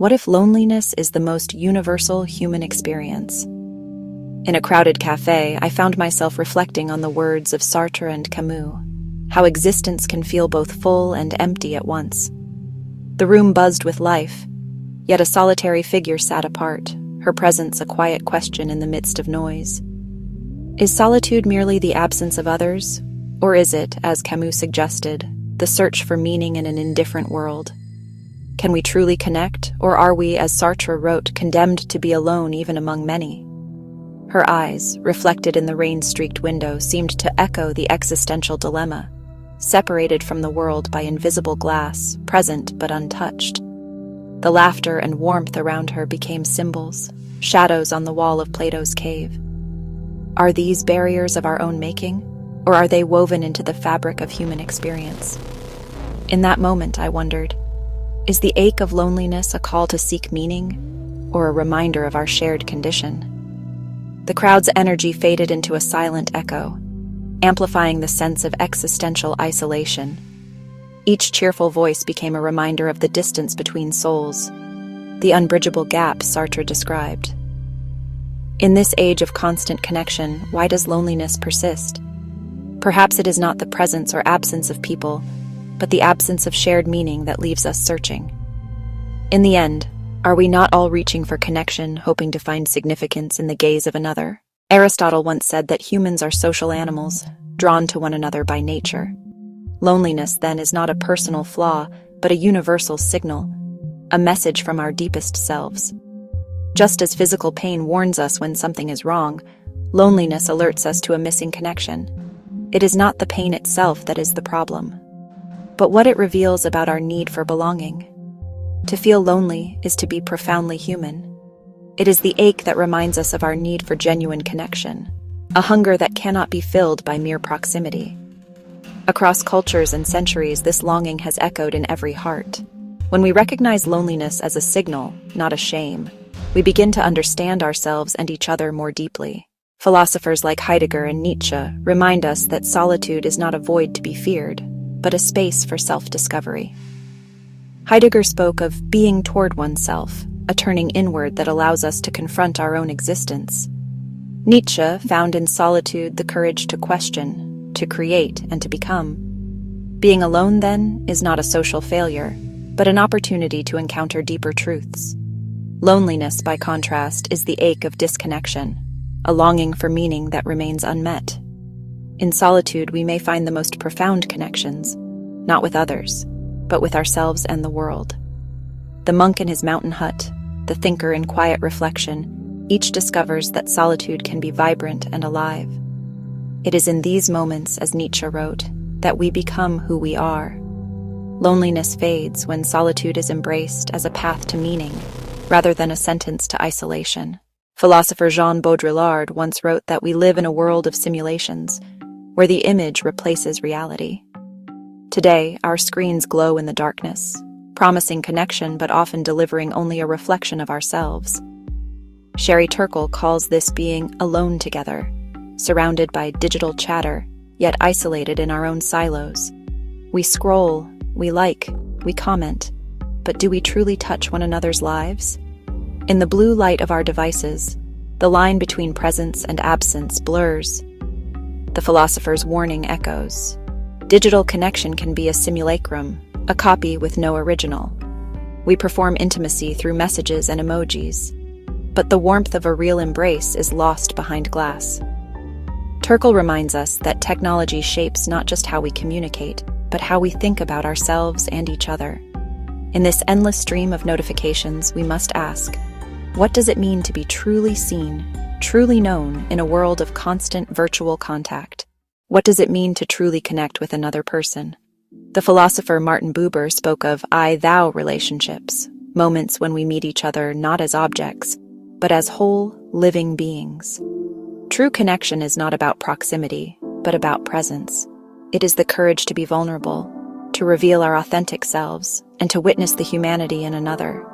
What if loneliness is the most universal human experience? In a crowded cafe, I found myself reflecting on the words of Sartre and Camus, how existence can feel both full and empty at once. The room buzzed with life, yet a solitary figure sat apart, her presence a quiet question in the midst of noise. Is solitude merely the absence of others, or is it, as Camus suggested, the search for meaning in an indifferent world? Can we truly connect, or are we, as Sartre wrote, condemned to be alone even among many? Her eyes, reflected in the rain-streaked window, seemed to echo the existential dilemma, separated from the world by invisible glass, present but untouched. The laughter and warmth around her became symbols, shadows on the wall of Plato's cave. Are these barriers of our own making, or are they woven into the fabric of human experience? In that moment, I wondered, is the ache of loneliness a call to seek meaning, or a reminder of our shared condition? The crowd's energy faded into a silent echo, amplifying the sense of existential isolation. Each cheerful voice became a reminder of the distance between souls, the unbridgeable gap Sartre described. In this age of constant connection, why does loneliness persist? Perhaps it is not the presence or absence of people, but the absence of shared meaning that leaves us searching. In the end, are we not all reaching for connection, hoping to find significance in the gaze of another? Aristotle once said that humans are social animals, drawn to one another by nature. Loneliness, then, is not a personal flaw, but a universal signal, a message from our deepest selves. Just as physical pain warns us when something is wrong, loneliness alerts us to a missing connection. It is not the pain itself that is the problem, but what it reveals about our need for belonging. To feel lonely is to be profoundly human. It is the ache that reminds us of our need for genuine connection, a hunger that cannot be filled by mere proximity. Across cultures and centuries, this longing has echoed in every heart. When we recognize loneliness as a signal, not a shame, we begin to understand ourselves and each other more deeply. Philosophers like Heidegger and Nietzsche remind us that solitude is not a void to be feared, but a space for self-discovery. Heidegger spoke of being toward oneself, a turning inward that allows us to confront our own existence. Nietzsche found in solitude the courage to question, to create, and to become. Being alone, then, is not a social failure, but an opportunity to encounter deeper truths. Loneliness, by contrast, is the ache of disconnection, a longing for meaning that remains unmet. In solitude, we may find the most profound connections, not with others, but with ourselves and the world. The monk in his mountain hut, the thinker in quiet reflection, each discovers that solitude can be vibrant and alive. It is in these moments, as Nietzsche wrote, that we become who we are. Loneliness fades when solitude is embraced as a path to meaning, rather than a sentence to isolation. Philosopher Jean Baudrillard once wrote that we live in a world of simulations, where the image replaces reality. Today, our screens glow in the darkness, promising connection but often delivering only a reflection of ourselves. Sherry Turkle calls this being alone together, surrounded by digital chatter, yet isolated in our own silos. We scroll, we like, we comment, but do we truly touch one another's lives? In the blue light of our devices, the line between presence and absence blurs. The philosopher's warning echoes. Digital connection can be a simulacrum, a copy with no original. We perform intimacy through messages and emojis, but the warmth of a real embrace is lost behind glass. Turkle reminds us that technology shapes not just how we communicate, but how we think about ourselves and each other. In this endless stream of notifications, we must ask, what does it mean to be truly seen, truly known in a world of constant virtual contact? What does it mean to truly connect with another person? The philosopher Martin Buber spoke of I-thou relationships, moments when we meet each other not as objects, but as whole, living beings. True connection is not about proximity, but about presence. It is the courage to be vulnerable, to reveal our authentic selves, and to witness the humanity in another.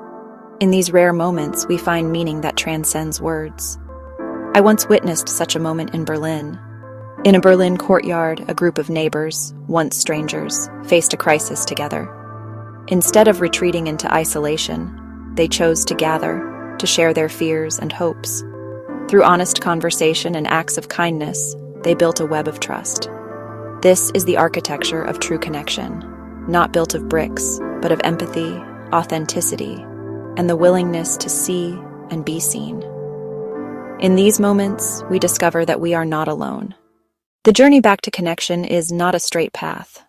In these rare moments, we find meaning that transcends words. I once witnessed such a moment in Berlin. In a Berlin courtyard, a group of neighbors, once strangers, faced a crisis together. Instead of retreating into isolation, They chose to gather, to share their fears and hopes. Through honest conversation and acts of kindness, they built a web of trust. This is the architecture of true connection, not built of bricks, but of empathy, authenticity, and the willingness to see and be seen. In these moments, we discover that we are not alone. The journey back to connection is not a straight path.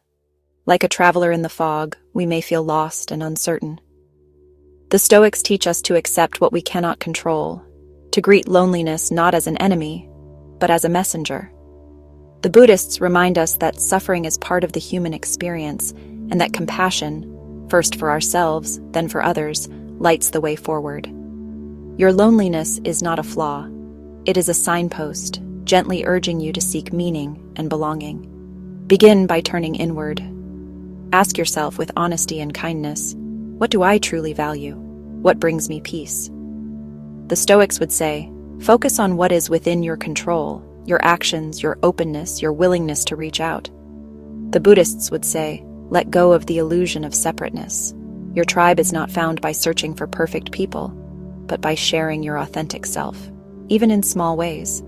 Like a traveler in the fog, we may feel lost and uncertain. The Stoics teach us to accept what we cannot control, to greet loneliness not as an enemy, but as a messenger. The Buddhists remind us that suffering is part of the human experience and that compassion, first for ourselves, then for others, lights the way forward. Your loneliness is not a flaw. It is a signpost, gently urging you to seek meaning and belonging. Begin by turning inward. Ask yourself with honesty and kindness, what do I truly value? What brings me peace? The Stoics would say, focus on what is within your control, your actions, your openness, your willingness to reach out. The Buddhists would say, let go of the illusion of separateness. Your tribe is not found by searching for perfect people, but by sharing your authentic self, even in small ways.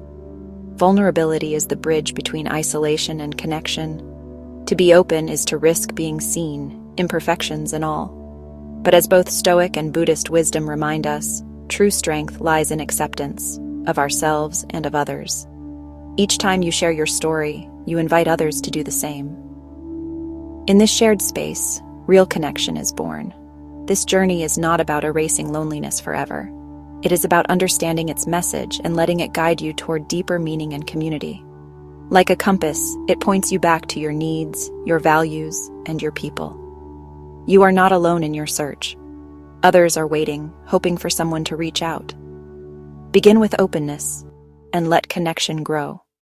Vulnerability is the bridge between isolation and connection. To be open is to risk being seen, imperfections and all. But as both Stoic and Buddhist wisdom remind us, true strength lies in acceptance of ourselves and of others. Each time you share your story, you invite others to do the same. In this shared space, real connection is born. This journey is not about erasing loneliness forever. It is about understanding its message and letting it guide you toward deeper meaning and community. Like a compass, it points you back to your needs, your values, and your people. You are not alone in your search. Others are waiting, hoping for someone to reach out. Begin with openness, and let connection grow.